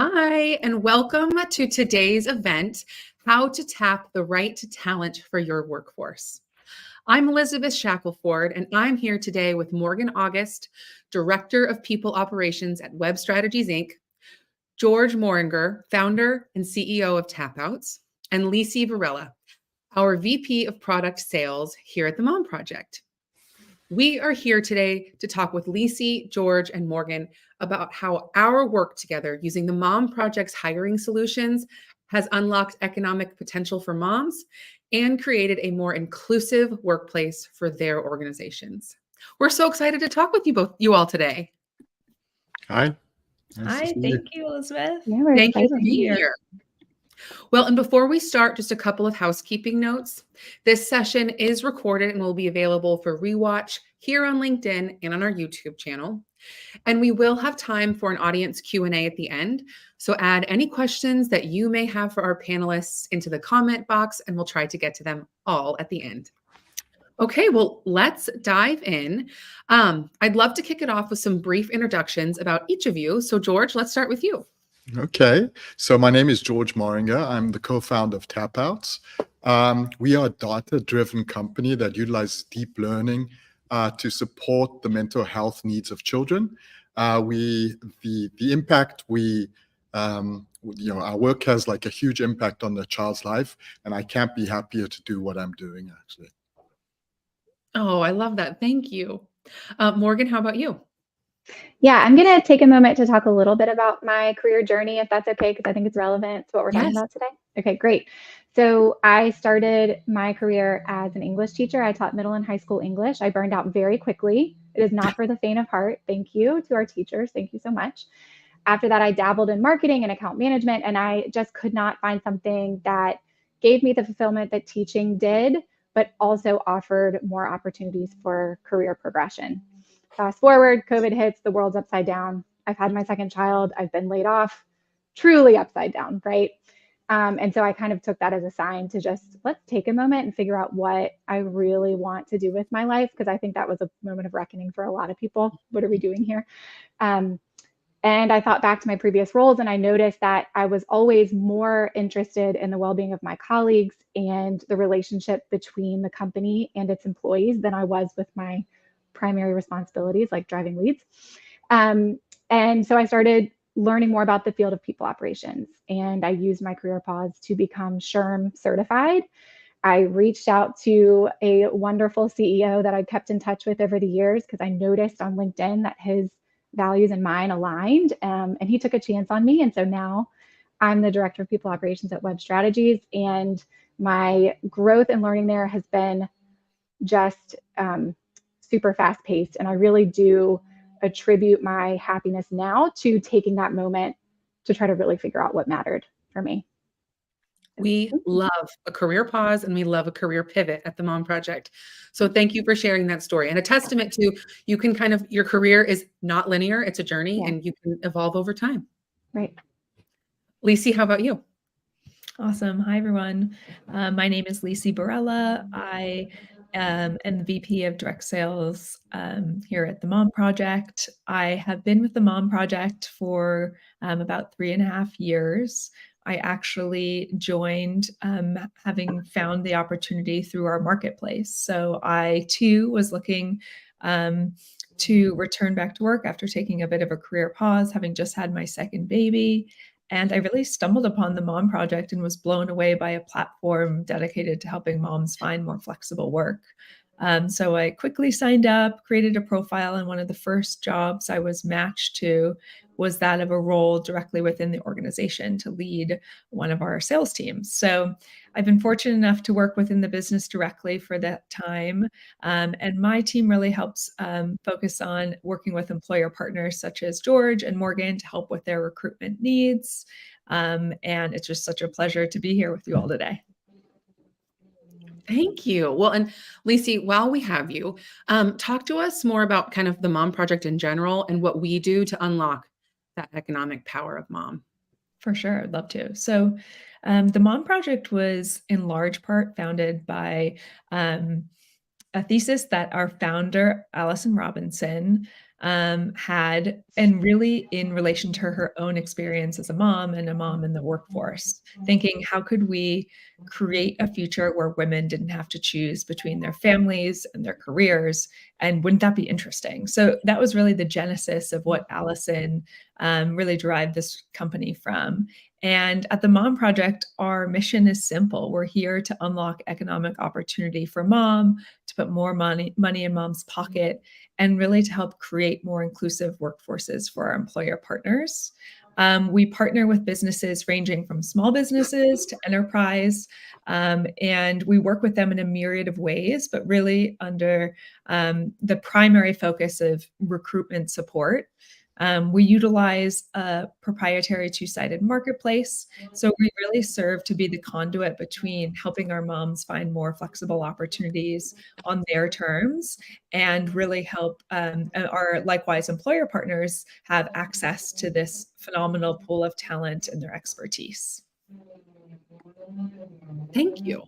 Hi, and welcome to today's event, How to Tap the Right to Talent for Your Workforce. I'm Elizabeth Shackelford, and I'm here today with Morganne August, Director of People Operations at WebStrategies, Inc., George Moringer, Founder and CEO of Tapouts, and Lisey Barela, our VP of Product Sales here at the Mom Project. We are here today to talk with Lisey, George, and Morganne about how our work together using the Mom Project's hiring solutions has unlocked economic potential for moms and created a more inclusive workplace for their organizations. We're so excited to talk with you all today. Hi. Hi, thank you, Elizabeth. Yeah, we're Thank you excited for being here. Well, and before we start, just a couple of housekeeping notes. This session is recorded and will be available for rewatch here on LinkedIn and on our YouTube channel. And we will have time for an audience Q&A at the end. So add any questions that you may have for our panelists into the comment box, and we'll try to get to them all at the end. Okay, well, let's dive in. I'd love to kick it off with some brief introductions about each of you. So George, let's start with you. Okay, so my name is George Moringer. I'm the co-founder of Tapouts. We are a data-driven company that utilizes deep learning to support the mental health needs of children. The impact our work has like a huge impact on the child's life, and I can't be happier to do what I'm doing actually. Oh, I love that. Thank you. Morganne, how about you? Yeah, I'm going to take a moment to talk a little bit about my career journey, if that's okay, because I think it's relevant to what we're talking about today. Okay, great. So I started my career as an English teacher. I taught middle and high school English. I burned out very quickly. It is not for the faint of heart. Thank you to our teachers. Thank you so much. After that, I dabbled in marketing and account management, and I just could not find something that gave me the fulfillment that teaching did, but also offered more opportunities for career progression. Fast forward, COVID hits, the world's upside down. I've had my second child. I've been laid off, truly upside down, right? And so I kind of took that as a sign to just, let's take a moment and figure out what I really want to do with my life, because I think that was a moment of reckoning for a lot of people. What are we doing here? And I thought back to my previous roles, and I noticed that I was always more interested in the well-being of my colleagues and the relationship between the company and its employees than I was with my primary responsibilities like driving leads. And so I started learning more about the field of people operations, and I used my career pause to become SHRM certified. I reached out to a wonderful CEO that I kept in touch with over the years because I noticed on LinkedIn that his values and mine aligned, and he took a chance on me. And so now I'm the director of people operations at WebStrategies, and my growth and learning there has been just super fast paced. And I really do attribute my happiness now to taking that moment to try to really figure out what mattered for me. We love a career pause and we love a career pivot at the Mom Project. So thank you for sharing that story, and a testament to you can your career is not linear. It's a journey, and you can evolve over time. Right. Lisey, how about you? Awesome. Hi, everyone. My name is Lisey Barela. I am the VP of Direct Sales here at the Mom Project. I have been with the Mom Project for about 3.5 years. I actually joined having found the opportunity through our marketplace. So I too was looking to return back to work after taking a bit of a career pause, having just had my second baby. And I really stumbled upon the Mom Project and was blown away by a platform dedicated to helping moms find more flexible work. So I quickly signed up, created a profile, and one of the first jobs I was matched to was that of a role directly within the organization to lead one of our sales teams. So I've been fortunate enough to work within the business directly for that time. And my team really helps focus on working with employer partners such as George and Morganne to help with their recruitment needs. And it's just such a pleasure to be here with you all today. Thank you. Well, and Lisey, while we have you, talk to us more about kind of the Mom Project in general and what we do to unlock that economic power of mom. For sure. I'd love to. So the Mom Project was in large part founded by a thesis that our founder, Allison Robinson, had, and really in relation to her own experience as a mom and a mom in the workforce, thinking, how could we create a future where women didn't have to choose between their families and their careers? And wouldn't that be interesting? So that was really the genesis of what Allison really derived this company from. And at the Mom Project, our mission is simple. We're here to unlock economic opportunity for mom, to put more money in mom's pocket, and really to help create more inclusive workforces for our employer partners. We partner with businesses ranging from small businesses to enterprise, and we work with them in a myriad of ways, but really under the primary focus of recruitment support. We utilize a proprietary two-sided marketplace. So we really serve to be the conduit between helping our moms find more flexible opportunities on their terms and really help our likewise employer partners have access to this phenomenal pool of talent and their expertise. Thank you.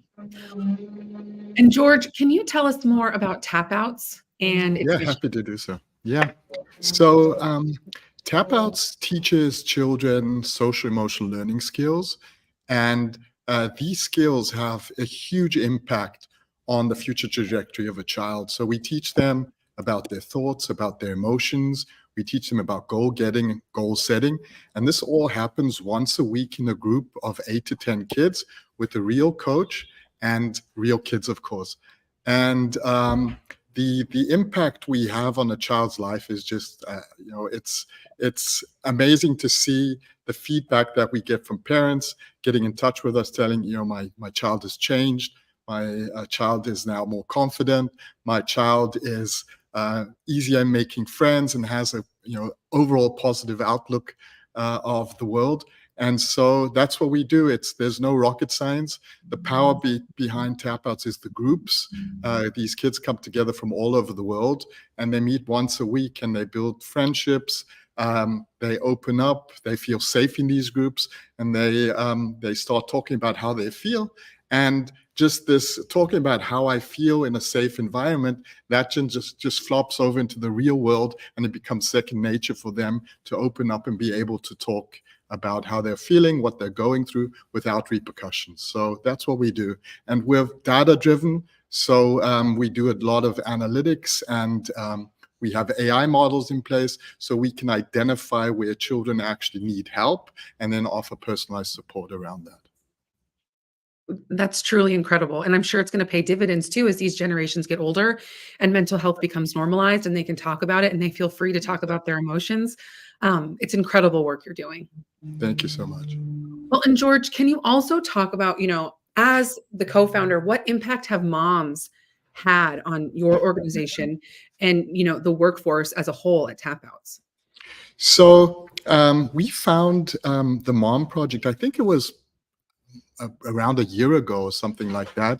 And George, can you tell us more about tapouts and its mission? Happy to do so. Yeah. So tapouts teaches children social emotional learning skills, and these skills have a huge impact on the future trajectory of a child. So we teach them about their thoughts, about their emotions. We teach them about goal getting and goal setting. And this all happens once a week in a group of 8 to 10 kids with a real coach and real kids, of course. And the impact we have on a child's life is just, it's amazing to see the feedback that we get from parents getting in touch with us, telling, my child has changed. My child is now more confident. My child is easier making friends and has a overall positive outlook of the world. And so that's what we do. There's no rocket science. The power behind tapouts is the groups. These kids come together from all over the world, and they meet once a week, and they build friendships. They open up. They feel safe in these groups, and they start talking about how they feel. And just this talking about how I feel in a safe environment, that just flops over into the real world, and it becomes second nature for them to open up and be able to talk about how they're feeling, what they're going through without repercussions. So that's what we do. And we're data driven. So we do a lot of analytics, and we have AI models in place so we can identify where children actually need help and then offer personalized support around that. That's truly incredible. And I'm sure it's going to pay dividends too as these generations get older and mental health becomes normalized and they can talk about it and they feel free to talk about their emotions. It's incredible work you're doing. Thank you so much. Well, and George, can you also talk about, as the co-founder, what impact have moms had on your organization and, the workforce as a whole at Tapouts? So we found the Mom Project, I think it was around a year ago or something like that.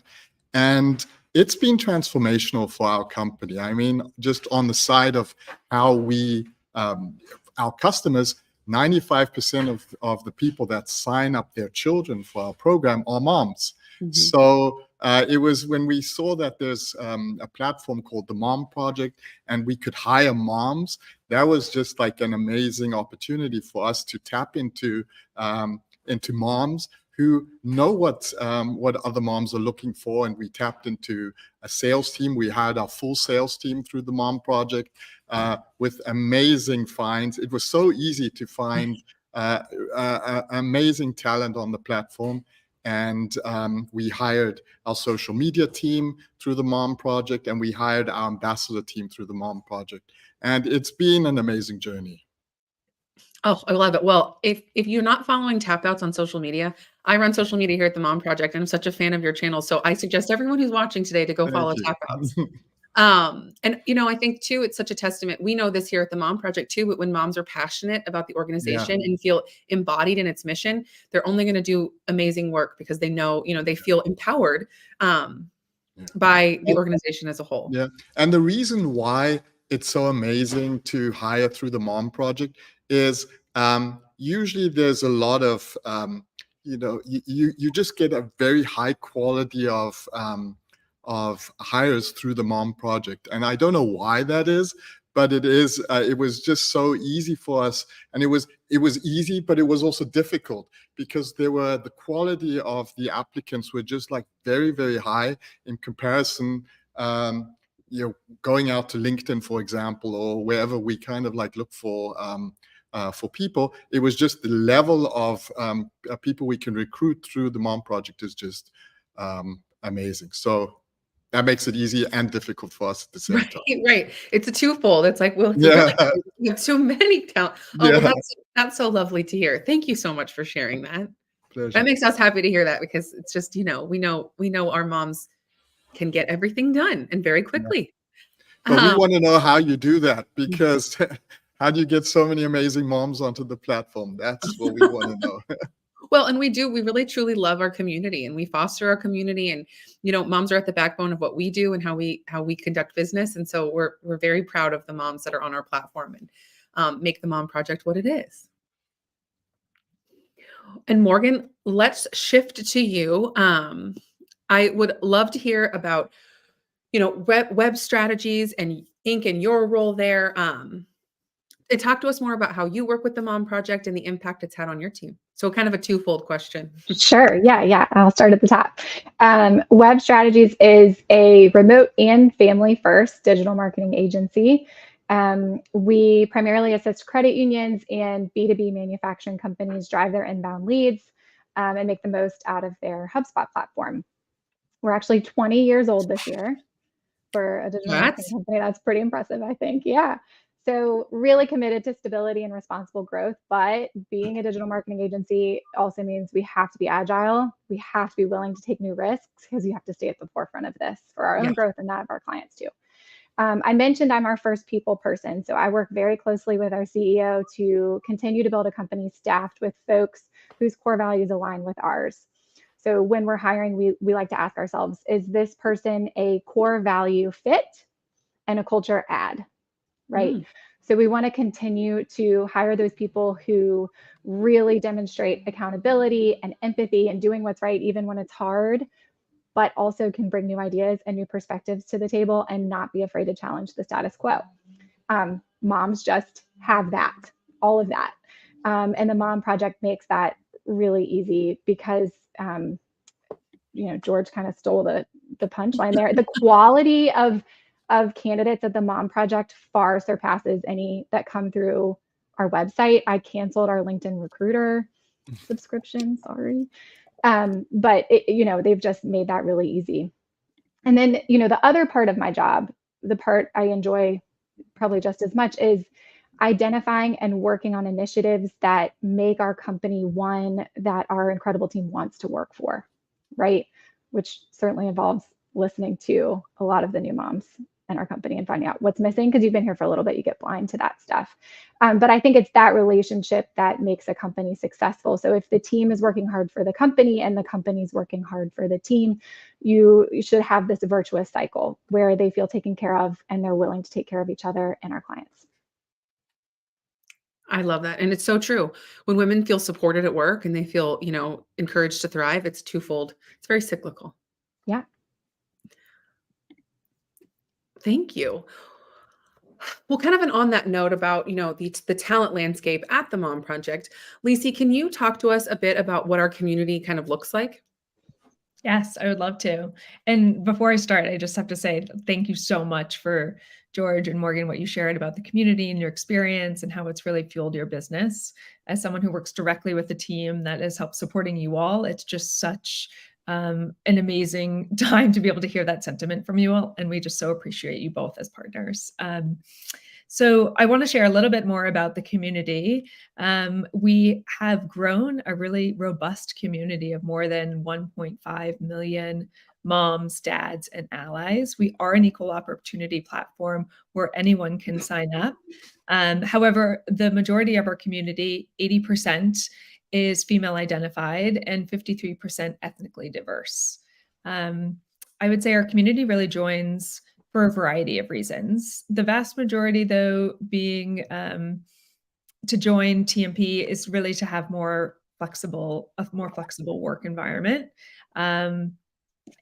And it's been transformational for our company. I mean, just on the side of how we, our customers, 95% of the people that sign up their children for our program are moms. Mm-hmm. So it was when we saw that there's a platform called the Mom Project and we could hire moms, that was just like an amazing opportunity for us to tap into moms who know what other moms are looking for. And we tapped into a sales team. We had our full sales team through the Mom Project with amazing finds. It was so easy to find amazing talent on the platform. And we hired our social media team through the Mom Project, and we hired our ambassador team through the Mom Project. And it's been an amazing journey. Oh, I love it. Well, if you're not following Tapouts on social media, I run social media here at the Mom Project. I'm such a fan of your channel. So I suggest everyone who's watching today to go follow Tapouts. And, I think too, it's such a testament. We know this here at the Mom Project too, but when moms are passionate about the organization and feel embodied in its mission, they're only going to do amazing work because they know, they feel empowered by the organization as a whole. Yeah. And the reason why it's so amazing to hire through the Mom Project is usually there's a lot of, you just get a very high quality of hires through the Mom Project. And I don't know why that is, but it was just so easy for us. And it was easy, but it was also difficult because the quality of the applicants were just like very, very high in comparison. Going out to LinkedIn, for example, or wherever we kind of like look for people, it was just the level of people we can recruit through the Mom Project is just amazing. So that makes it easy and difficult for us at the same time. Right. It's a twofold. It's like, well, Yeah. you have so many talent. Oh, Yeah. well, that's so lovely to hear. Thank you so much for sharing that. Pleasure. That makes us happy to hear that, because it's just, we know our moms can get everything done and very quickly. But we want to know how you do that, because how do you get so many amazing moms onto the platform? That's what we want to know. Well, and we really truly love our community, and we foster our community, and moms are at the backbone of what we do and how we conduct business. And so we're very proud of the moms that are on our platform and make the Mom Project what it is. And Morgan, let's shift to you. I would love to hear about WebStrategies and Inc. and your role there. And talk to us more about how you work with the Mom Project and the impact it's had on your team. So kind of a twofold question. Sure. Yeah. I'll start at the top. WebStrategies is a remote and family-first digital marketing agency. We primarily assist credit unions and B2B manufacturing companies drive their inbound leads and make the most out of their HubSpot platform. We're actually 20 years old this year for a digital marketing company. That's pretty impressive, I think. Yeah. So really committed to stability and responsible growth, but being a digital marketing agency also means we have to be agile. We have to be willing to take new risks, because you have to stay at the forefront of this for our own growth and that of our clients too. I mentioned I'm our first people person, so I work very closely with our CEO to continue to build a company staffed with folks whose core values align with ours. So when we're hiring, we like to ask ourselves, is this person a core value fit and a culture add? Right. So we want to continue to hire those people who really demonstrate accountability and empathy and doing what's right, even when it's hard, but also can bring new ideas and new perspectives to the table and not be afraid to challenge the status quo. Moms just have that, all of that. And the Mom Project makes that really easy because, George kind of stole the punchline there. The quality of candidates at the Mom Project far surpasses any that come through our website. I canceled our LinkedIn Recruiter subscription, sorry. But they've just made that really easy. And then, the other part of my job, the part I enjoy probably just as much, is identifying and working on initiatives that make our company one that our incredible team wants to work for, right? Which certainly involves listening to a lot of the new moms in our company and finding out what's missing, because you've been here for a little bit, you get blind to that stuff. But I think it's that relationship that makes a company successful. So if the team is working hard for the company and the company's working hard for the team, you should have this virtuous cycle where they feel taken care of and they're willing to take care of each other and our clients. I love that. And it's so true. When women feel supported at work and they feel, encouraged to thrive, it's twofold. It's very cyclical. Yeah. Thank you. Well, kind of on that note about, the talent landscape at the Mom Project, Lisey, can you talk to us a bit about what our community kind of looks like? Yes, I would love to. And before I start, I just have to say thank you so much for George and Morgan, what you shared about the community and your experience and how it's really fueled your business. As someone who works directly with the team that has helped supporting you all, it's just such an amazing time to be able to hear that sentiment from you all. And we just so appreciate you both as partners. So I want to share a little bit more about the community. We have grown a really robust community of more than 1.5 million moms, dads, and allies. We are an equal opportunity platform where anyone can sign up. However, the majority of our community, 80%, is female identified and 53% ethnically diverse. I would say our community really joins for a variety of reasons. The vast majority, though, being to join TMP is really to have a more flexible work environment.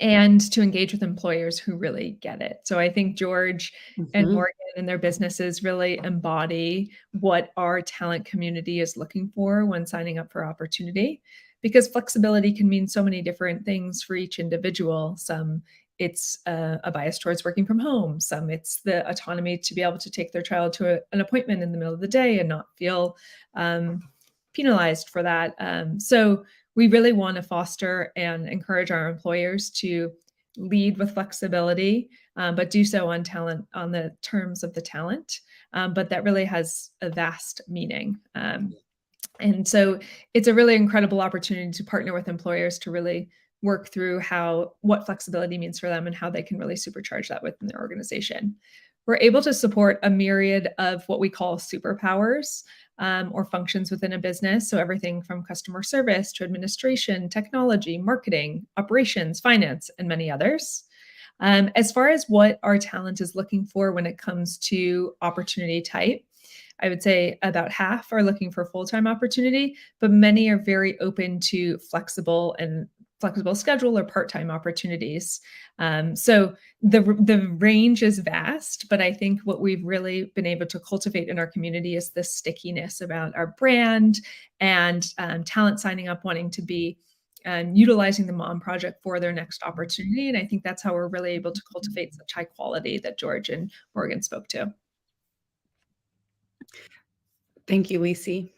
and to engage with employers who really get it. So I think George and Morgan and their businesses really embody what our talent community is looking for when signing up for opportunity, because flexibility can mean so many different things for each individual. Some it's a bias towards working from home. Some it's the autonomy to be able to take their child to an appointment in the middle of the day and not feel penalized for that. So we really want to foster and encourage our employers to lead with flexibility, but do so on the terms of the talent. But that really has a vast meaning. And so it's a really incredible opportunity to partner with employers to really work through what flexibility means for them and how they can really supercharge that within their organization. We're able to support a myriad of what we call superpowers, or functions within a business. So everything from customer service to administration, technology, marketing, operations, finance, and many others. As far as what our talent is looking for when it comes to opportunity type, I would say about half are looking for full-time opportunity, but many are very open to flexible schedule or part-time opportunities. So the range is vast, but I think what we've really been able to cultivate in our community is the stickiness about our brand and talent signing up, wanting to be utilizing the Mom Project for their next opportunity. And I think that's how we're really able to cultivate such high quality that George and Morgan spoke to. Thank you, Lisey.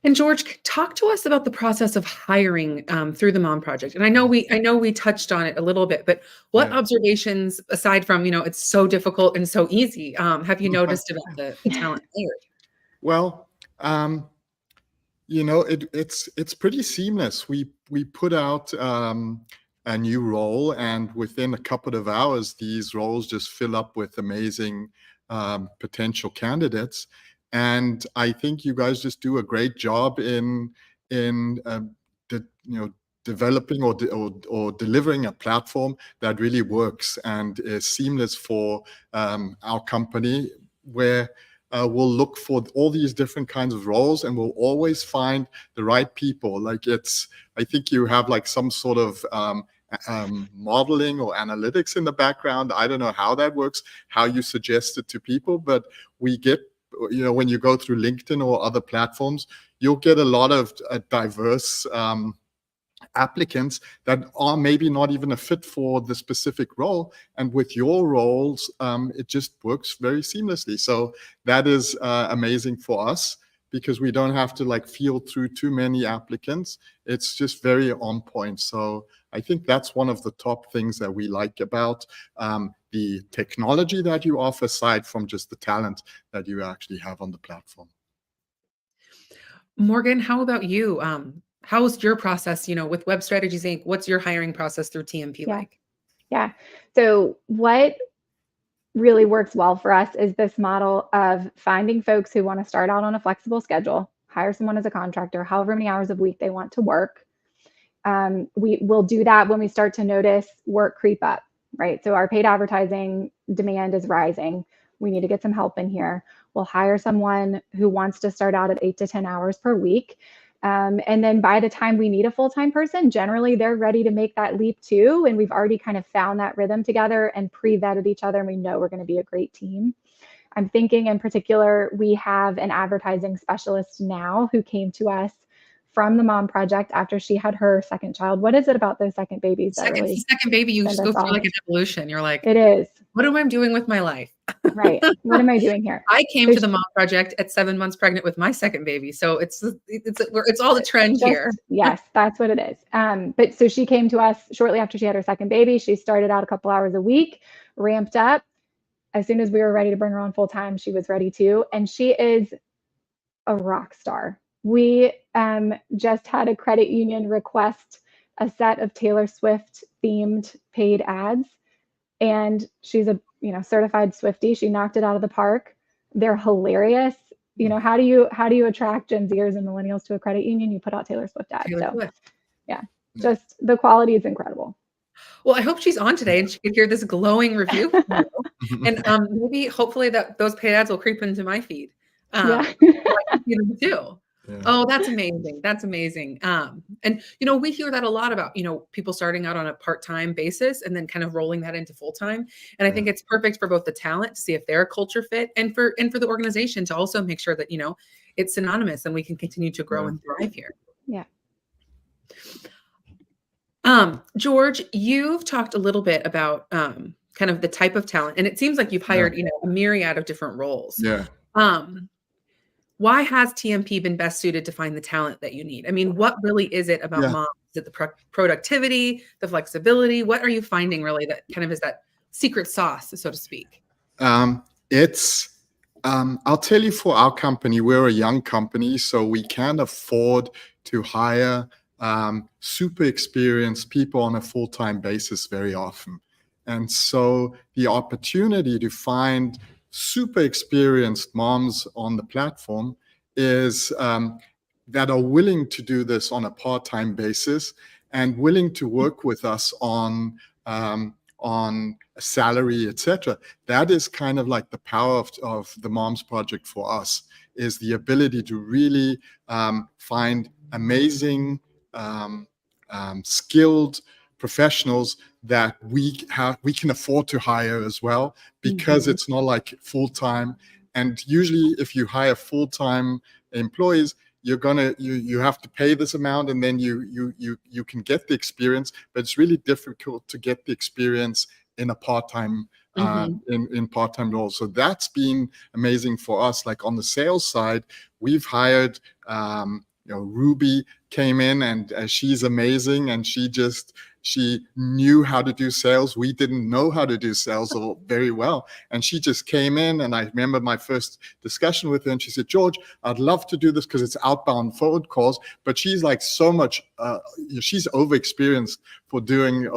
And George, talk to us about the process of hiring through the Mom Project. And I know we touched on it a little bit, but what observations, aside from it's so difficult and so easy, have you noticed about the talent hired? Well, it's pretty seamless. We put out a new role, and within a couple of hours, these roles just fill up with amazing potential candidates. And I think you guys just do a great job in developing or delivering a platform that really works and is seamless for our company, where we'll look for all these different kinds of roles, and we'll always find the right people. I think you have like some sort of modeling or analytics in the background. I don't know how that works, how you suggest it to people, but we get, when you go through LinkedIn or other platforms, you'll get a lot of diverse applicants that are maybe not even a fit for the specific role. And with your roles, it just works very seamlessly. So that is amazing for us, because we don't have to field through too many applicants. It's just very on point. So I think that's one of the top things that we like about the technology that you offer, aside from just the talent that you actually have on the platform. Morgan, how about you? How's your process, with WebStrategies Inc.? What's your hiring process through TMP like? Yeah. So what really works well for us is this model of finding folks who want to start out on a flexible schedule, hire someone as a contractor, however many hours a week they want to work. We will do that when we start to notice work creep up, right? So our paid advertising demand is rising. We need to get some help in here. We'll hire someone who wants to start out at 8 to 10 hours per week. And then by the time we need a full-time person, generally they're ready to make that leap too. And we've already kind of found that rhythm together and pre-vetted each other, and we know we're going to be a great team. I'm thinking in particular, we have an advertising specialist now who came to us from the Mom Project after she had her second child. What is it about those second babies that really second baby, you just go through like an evolution. You're like, it is. What am I doing with my life? Right. What am I doing here? I came to the Mom Project at 7 months pregnant with my second baby. So it's all the trend here. Yes, that's what it is. But so she came to us shortly after she had her second baby. She started out a couple hours a week, ramped up. As soon as we were ready to bring her on full time, she was ready too. And she is a rock star. We just had a credit union request a set of Taylor Swift themed paid ads. And she's a certified Swiftie. She knocked it out of the park. They're hilarious. How do you attract Gen Zers and millennials to a credit union? You put out Taylor Swift ads. Yeah, just the quality is incredible. Well, I hope she's on today and she could hear this glowing review from you. And hopefully that those paid ads will creep into my feed. Yeah. Too. Yeah. Oh, that's amazing. That's amazing. And we hear that a lot about, people starting out on a part-time basis and then kind of rolling that into full-time. And I think it's perfect for both the talent to see if they're a culture fit and for the organization to also make sure that, it's synonymous and we can continue to grow and thrive here. Yeah. George, you've talked a little bit about kind of the type of talent, and it seems like you've hired, a myriad of different roles. Yeah. Why has TMP been best suited to find the talent that you need? I mean, what really is it about moms? Is it the productivity, the flexibility? What are you finding really that kind of is that secret sauce, so to speak? I'll tell you, for our company, we're a young company, so we can afford to hire super experienced people on a full-time basis very often. And so the opportunity to find super experienced moms on the platform is that are willing to do this on a part-time basis and willing to work with us on a salary, etc. That is kind of like the power of the Moms Project for us, is the ability to really find amazing, skilled professionals that we can afford to hire as well, because it's not like full-time. And usually if you hire full-time employees, you have to pay this amount, and then you can get the experience, but it's really difficult to get the experience in a part-time in part-time roles. So that's been amazing for us. Like on the sales side, we've hired Ruby came in, and she's amazing, and she knew how to do sales. We didn't know how to do sales very well, and she just came in. And I remember my first discussion with her, and she said, "George, I'd love to do this because it's outbound phone calls, but she's like so much she's overexperienced for doing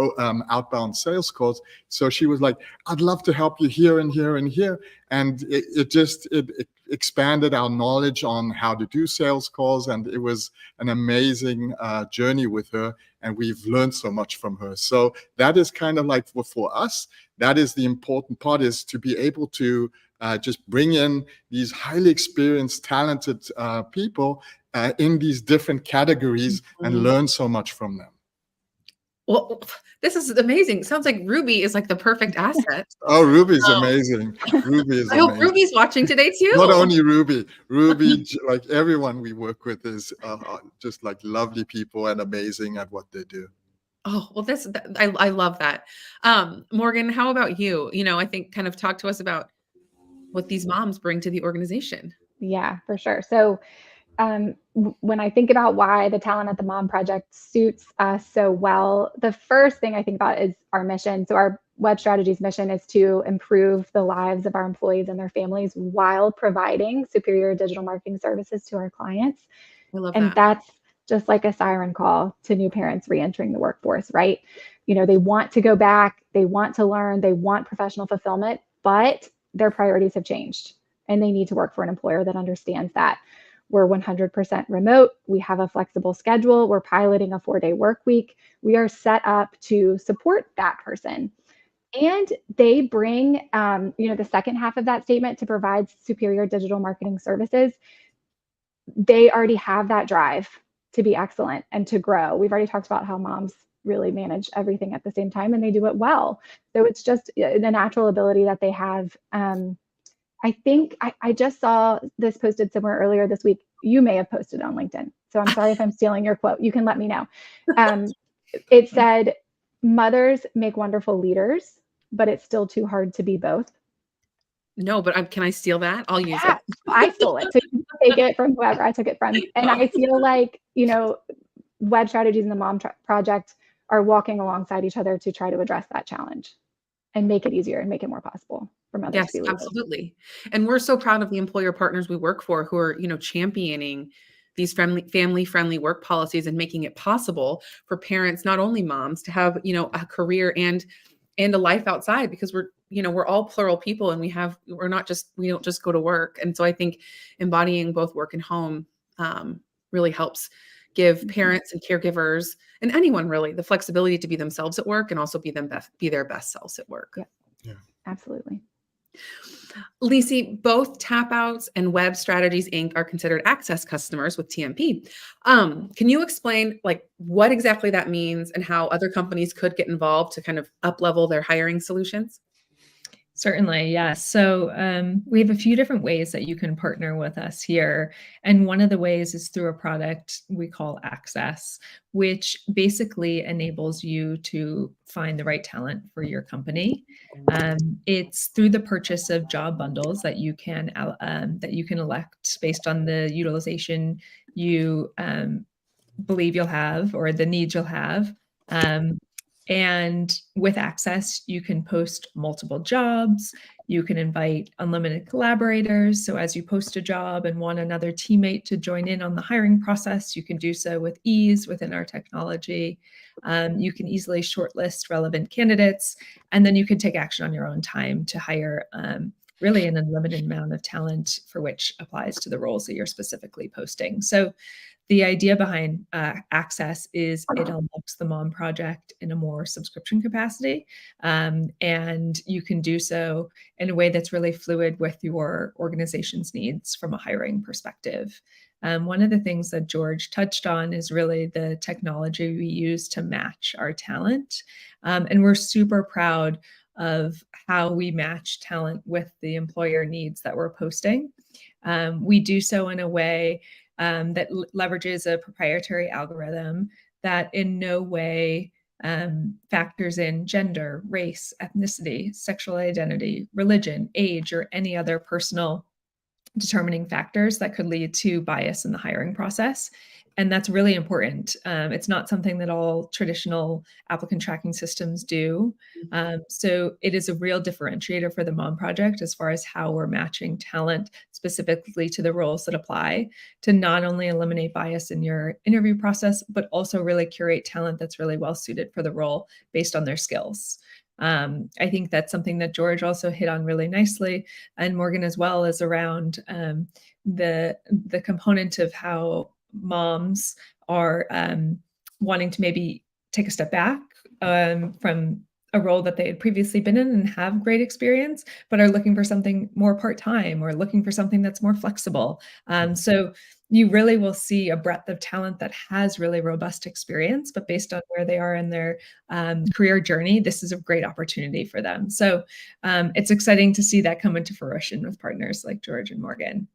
outbound sales calls." So she was like, "I'd love to help you here and here and here." And it expanded our knowledge on how to do sales calls, and it was an amazing journey with her, and we've learned so much from her. So that is kind of like for us, that is the important part, is to be able to just bring in these highly experienced, talented people in these different categories and learn so much from them. Well, this is amazing. Sounds like Ruby is like the perfect asset. Oh, Ruby's amazing. Ruby is I hope amazing. Ruby's watching today too. Not only Ruby, like everyone we work with is just like lovely people and amazing at what they do. Oh, well, I love that. Morgan, how about you? I think kind of talk to us about what these moms bring to the organization. Yeah, for sure. So when I think about why the talent at the Mom Project suits us so well, the first thing I think about is our mission. So our WebStrategies mission is to improve the lives of our employees and their families while providing superior digital marketing services to our clients. I love and that. That's just like a siren call to new parents re-entering the workforce, right? They want to go back, they want to learn, they want professional fulfillment, but their priorities have changed and they need to work for an employer that understands that. We're 100% remote. We have a flexible schedule. We're piloting a 4-day work week. We are set up to support that person. And they bring, the second half of that statement, to provide superior digital marketing services. They already have that drive to be excellent and to grow. We've already talked about how moms really manage everything at the same time, and they do it well. So it's just the natural ability that they have. I think I just saw this posted somewhere earlier this week. You may have posted on LinkedIn. So I'm sorry if I'm stealing your quote. You can let me know. It said, "Mothers make wonderful leaders, but it's still too hard to be both." No, but can I steal that? I'll use Yeah, it. I stole it. So you can take it from whoever I took it from. And I feel like, WebStrategies and the Mom Project are walking alongside each other to try to address that challenge and make it easier and make it more possible for mothers Yes, to be leaders. absolutely. And we're so proud of the employer partners we work for who are, championing these family-friendly work policies and making it possible for parents, not only moms, to have, a career and a life outside, because we're all plural people, and we don't just go to work. And so I think embodying both work and home really helps give parents and caregivers and anyone really the flexibility to be themselves at work and also be their best selves at work. Yeah. Absolutely. Lisey, both Tapouts and WebStrategies Inc. are considered access customers with TMP. Can you explain like what exactly that means and how other companies could get involved to kind of up-level their hiring solutions? Certainly, yes. So we have a few different ways that you can partner with us here. And one of the ways is through a product we call Access, which basically enables you to find the right talent for your company. It's through the purchase of job bundles that you can elect based on the utilization you believe you'll have or the needs you'll have. And with Access, you can post multiple jobs. You can invite unlimited collaborators. So as you post a job and want another teammate to join in on the hiring process, you can do so with ease within our technology. You can easily shortlist relevant candidates, and then you can take action on your own time to hire really an unlimited amount of talent for which applies to the roles that you're specifically posting. So the idea behind Access is it unlocks the Mom Project in a more subscription capacity. And you can do so in a way that's really fluid with your organization's needs from a hiring perspective. One of the things that George touched on is really the technology we use to match our talent. And we're super proud of how we match talent with the employer needs that we're posting. We do so in a way that leverages a proprietary algorithm that in no way factors in gender, race, ethnicity, sexual identity, religion, age, or any other personal determining factors that could lead to bias in the hiring process. And that's really important. It's not something that all traditional applicant tracking systems do. So it is a real differentiator for the Mom Project as far as how we're matching talent specifically to the roles that apply to not only eliminate bias in your interview process, but also really curate talent that's really well suited for the role based on their skills. I think that's something that George also hit on really nicely, and Morgan as well, is around the component of how moms are wanting to maybe take a step back from a role that they had previously been in and have great experience, but are looking for something more part-time or looking for something that's more flexible. So you really will see a breadth of talent that has really robust experience, but based on where they are in their career journey, this is a great opportunity for them. So it's exciting to see that come into fruition with partners like George and Morgan.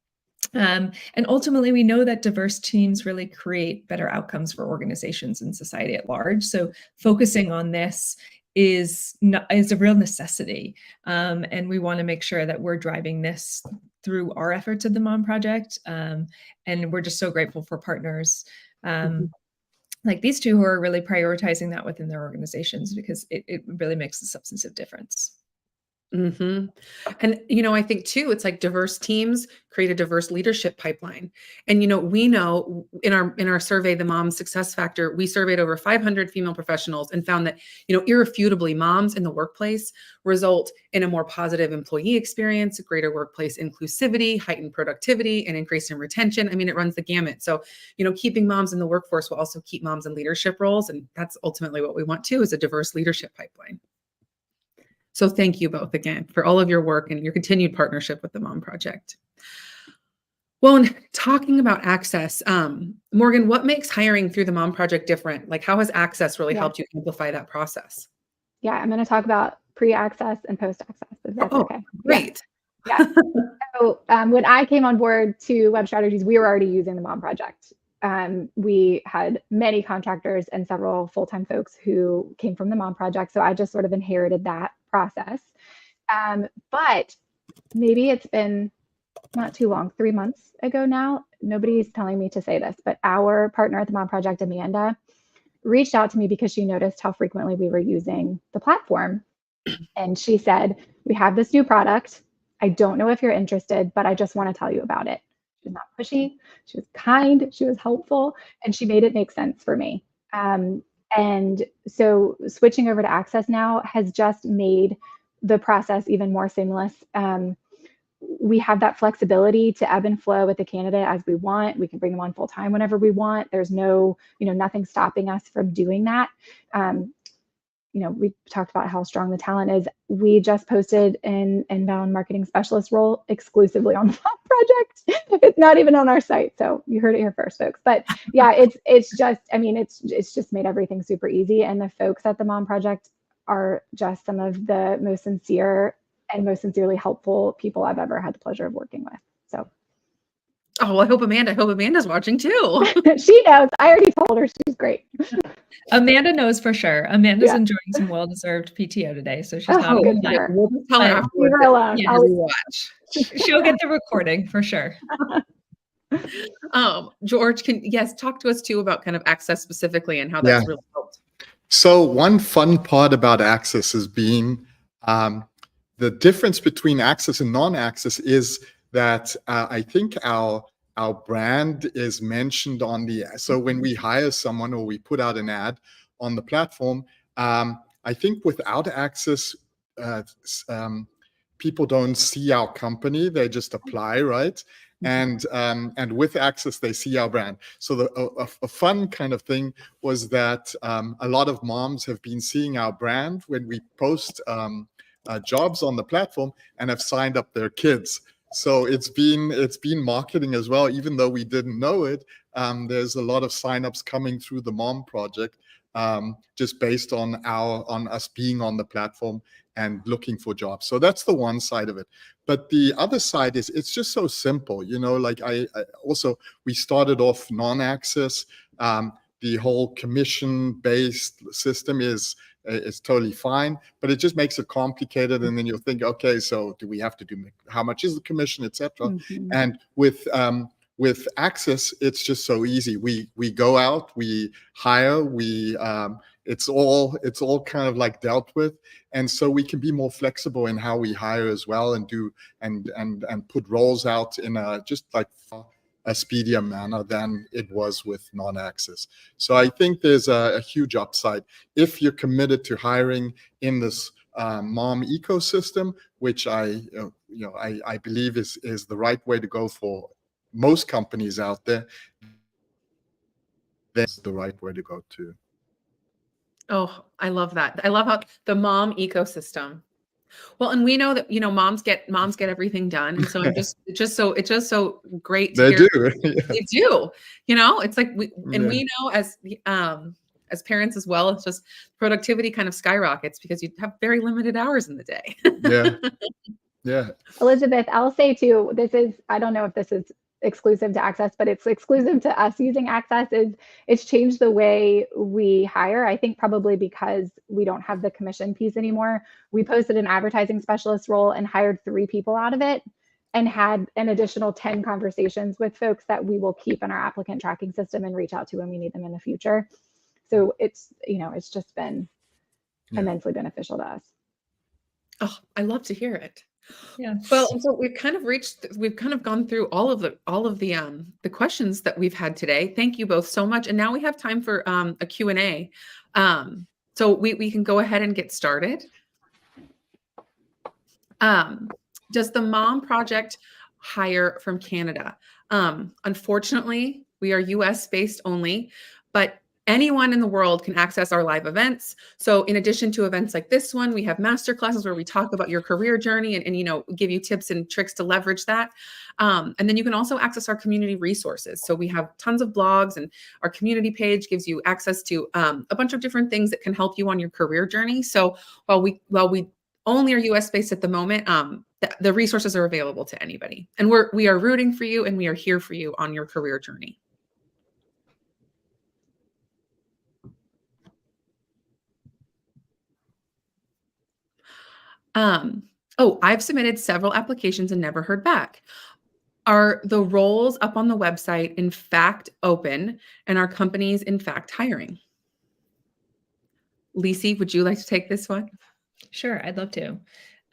And ultimately, we know that diverse teams really create better outcomes for organizations and society at large. So focusing on this is a real necessity. And we want to make sure that we're driving this through our efforts at the Mom Project. And we're just so grateful for partners like these two who are really prioritizing that within their organizations, because it really makes a substantive difference. And, I think too, it's like diverse teams create a diverse leadership pipeline. And, we know in our survey, the Mom Success Factor, we surveyed over 500 female professionals and found that, irrefutably moms in the workplace result in a more positive employee experience, greater workplace inclusivity, heightened productivity, and increase in retention. I mean, it runs the gamut. So, keeping moms in the workforce will also keep moms in leadership roles. And that's ultimately what we want too, is a diverse leadership pipeline. So thank you both again for all of your work and your continued partnership with the Mom Project. Well, in talking about Access, Morgan, what makes hiring through the Mom Project different? Like, how has Access really helped you amplify that process? Yeah, I'm going to talk about pre-access and post-access, if that's okay. Great. Yeah. So when I came on board to WebStrategies, we were already using the Mom Project. We had many contractors and several full-time folks who came from the Mom Project. So I just sort of inherited that process. But maybe it's been not too long, 3 months ago now. Nobody's telling me to say this, but our partner at the Mom Project, Amanda, reached out to me because she noticed how frequently we were using the platform. And she said, we have this new product. I don't know if you're interested, but I just want to tell you about it. She was not pushy. She was kind. She was helpful. And she made it make sense for me. And so switching over to Access now has just made the process even more seamless. We have that flexibility to ebb and flow with the candidate as we want. We can bring them on full time whenever we want. There's no, nothing stopping us from doing that. we talked about how strong the talent is. We just posted an inbound marketing specialist role exclusively on the Mom project. It's not even on our site. So you heard it here first, folks. But yeah, it's just, I mean, it's just made everything super easy. And the folks at the Mom project are just some of the most sincere and most sincerely helpful people I've ever had the pleasure of working with. So. Oh, I hope Amanda's watching too. She knows. I already told her she's great. Amanda knows for sure. Amanda's enjoying some well-desered PTO today, so she's not good online. We'll just tell her afterwards. Leave her alone. Yeah, I'll watch. She'll get the recording for sure. George, talk to us too about kind of Access specifically and how that's really helped. So one fun part about Access is being the difference between Access and non-Access is that I think our brand is mentioned on so when we hire someone or we put out an ad on the platform, I think without Access, people don't see our company, they just apply, right? And with Access, they see our brand. So a fun kind of thing was that a lot of moms have been seeing our brand when we post jobs on the platform and have signed up their kids. So it's been marketing as well, even though we didn't know it. There's a lot of signups coming through the Mom project, just based on us being on the platform and looking for jobs. So that's the one side of it. But the other side is it's just so simple, like we started off non-Access. The whole commission-based system is totally fine, but it just makes it complicated. And then you'll think, okay, so do we have to do, how much is the commission, etc. And with Access, it's just so easy. We go out, we hire, it's all kind of like dealt with, and so we can be more flexible in how we hire as well, and do and put roles out in just like a speedier manner than it was with non-Access. So I think there's a huge upside if you're committed to hiring in this Mom ecosystem, which I believe is the right way to go for most companies out there. That's the right way to go too. Oh, I love that. I love how the Mom ecosystem. Well, and we know that moms get everything done, and so it's just so great to hear. They do. It's like we know as parents as well. It's just productivity kind of skyrockets because you have very limited hours in the day. Yeah. Elizabeth, I'll say too. I don't know if this is exclusive to Access, but it's exclusive to us using Access. It's changed the way we hire. I think probably because we don't have the commission piece anymore. We posted an advertising specialist role and hired 3 people out of it, and had an additional 10 conversations with folks that we will keep in our applicant tracking system and reach out to when we need them in the future. So it's just been immensely beneficial to us. Oh, I love to hear it. Yeah. Well, and so we've kind of gone through all of the questions that we've had today. Thank you both so much. And now we have time for a Q&A. So we can go ahead and get started. Does the Mom project hire from Canada? Unfortunately, we are US based only, but anyone in the world can access our live events. So in addition to events like this one, we have masterclasses where we talk about your career journey and give you tips and tricks to leverage that. And then you can also access our community resources. So we have tons of blogs, and our community page gives you access to a bunch of different things that can help you on your career journey. So while we only are US based at the moment, the resources are available to anybody. And we are rooting for you, and we are here for you on your career journey. I've submitted several applications and never heard back. Are the roles up on the website in fact open, and are companies in fact hiring? Lisey, would you like to take this one? Sure, I'd love to.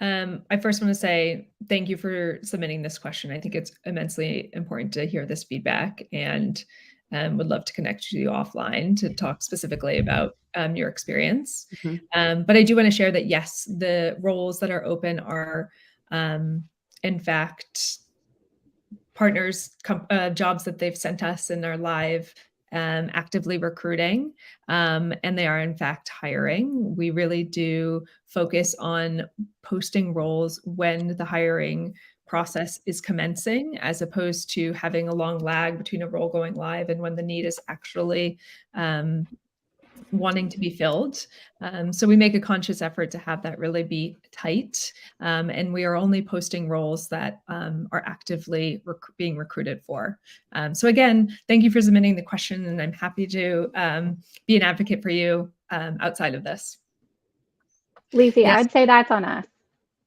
I first want to say thank you for submitting this question. I think it's immensely important to hear this feedback, and would love to connect with you offline to talk specifically about your experience. But I do want to share that, yes, the roles that are open are, in fact, partners, jobs that they've sent us and are live actively recruiting, and they are in fact hiring. We really do focus on posting roles when the hiring process is commencing, as opposed to having a long lag between a role going live and when the need is actually wanting to be filled. So we make a conscious effort to have that really be tight. And we are only posting roles that are actively being recruited for. So again, thank you for submitting the question, and I'm happy to be an advocate for you outside of this. Lisey, Yes. I'd say that's on us.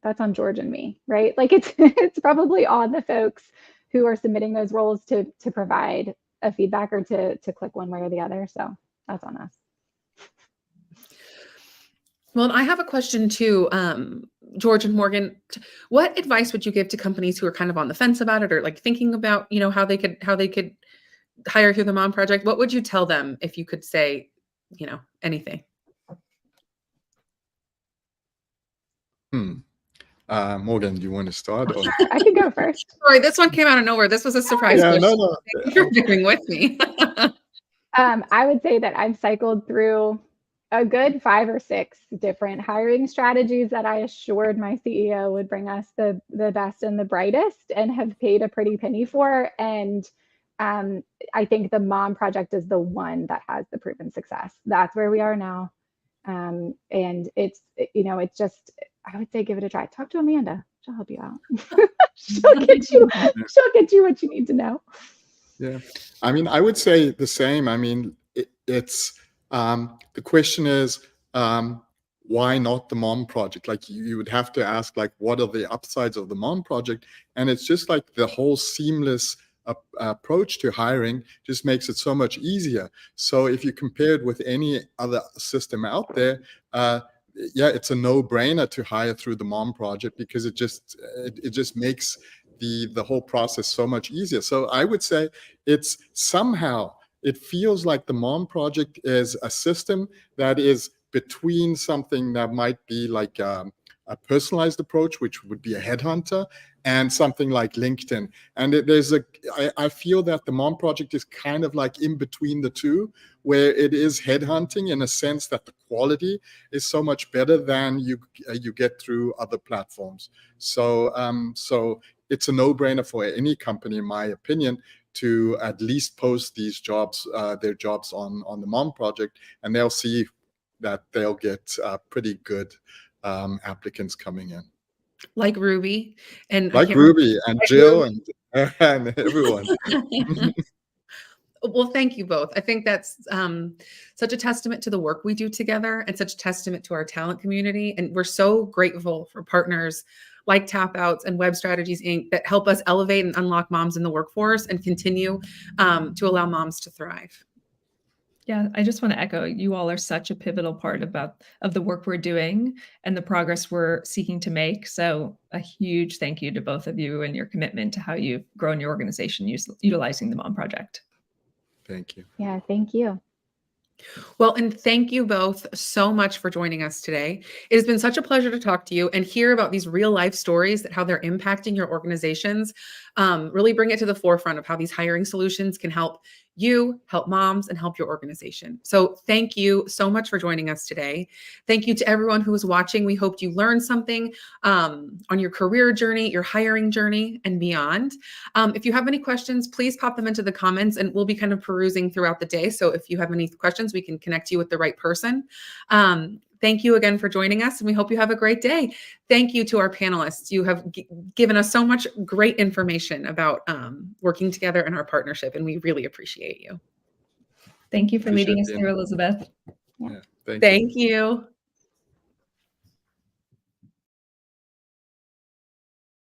That's on George and me, right? Like it's probably on the folks who are submitting those roles to provide a feedback or to click one way or the other. So that's on us. Well, I have a question too, George and Morgan. What advice would you give to companies who are kind of on the fence about it, or like thinking about, how they could hire through the Mom Project? What would you tell them if you could say, anything? Morgan, do you want to start? Or? I can go first. Sorry, this one came out of nowhere. This was a surprise question. No. Thank you for bearing with me. I would say that I've cycled through a good 5 or 6 different hiring strategies that I assured my CEO would bring us the best and the brightest, and have paid a pretty penny for. And I think the Mom Project is the one that has the proven success. That's where we are now. And it's just, I would say give it a try. Talk to Amanda. She'll help you out. she'll get you what you need to know. Yeah, I mean, I would say the same. I mean, it's the question is, why not the Mom Project? Like you would have to ask, like, what are the upsides of the Mom Project? And it's just like the whole seamless approach to hiring just makes it so much easier. So if you compare it with any other system out there, yeah, it's a no-brainer to hire through the Mom Project, because it just makes the whole process so much easier. So I would say it's somehow, it feels like the Mom Project is a system that is between something that might be like a personalized approach, which would be a headhunter, and something like LinkedIn. And I feel that the Mom Project is kind of like in between the two, where it is headhunting in a sense that the quality is so much better than you get through other platforms. So it's a no-brainer for any company, in my opinion, to at least post these jobs, their jobs on the Mom Project, and they'll see that they'll get pretty good applicants coming in. Like Ruby and Ruby and Jill and everyone. Well, thank you both. I think that's such a testament to the work we do together, and such a testament to our talent community. And we're so grateful for partners like Tapouts and WebStrategies Inc. that help us elevate and unlock moms in the workforce and continue to allow moms to thrive. Yeah, I just want to echo, you all are such a pivotal part of the work we're doing and the progress we're seeking to make. So a huge thank you to both of you and your commitment to how you've grown your organization utilizing the Mom Project. Thank you. Yeah, thank you. Well, and thank you both so much for joining us today. It has been such a pleasure to talk to you and hear about these real life stories, that how they're impacting your organizations, really bring it to the forefront of how these hiring solutions can help you, help moms, and help your organization. So thank you so much for joining us today. Thank you to everyone who was watching. We hope you learned something on your career journey, your hiring journey, and beyond. If you have any questions, please pop them into the comments, and we'll be kind of perusing throughout the day. So if you have any questions, we can connect you with the right person. Thank you again for joining us, and we hope you have a great day. Thank you to our panelists. You have given us so much great information about working together in our partnership, and we really appreciate you. Thank you for leading us through, Elizabeth. Yeah, thank you.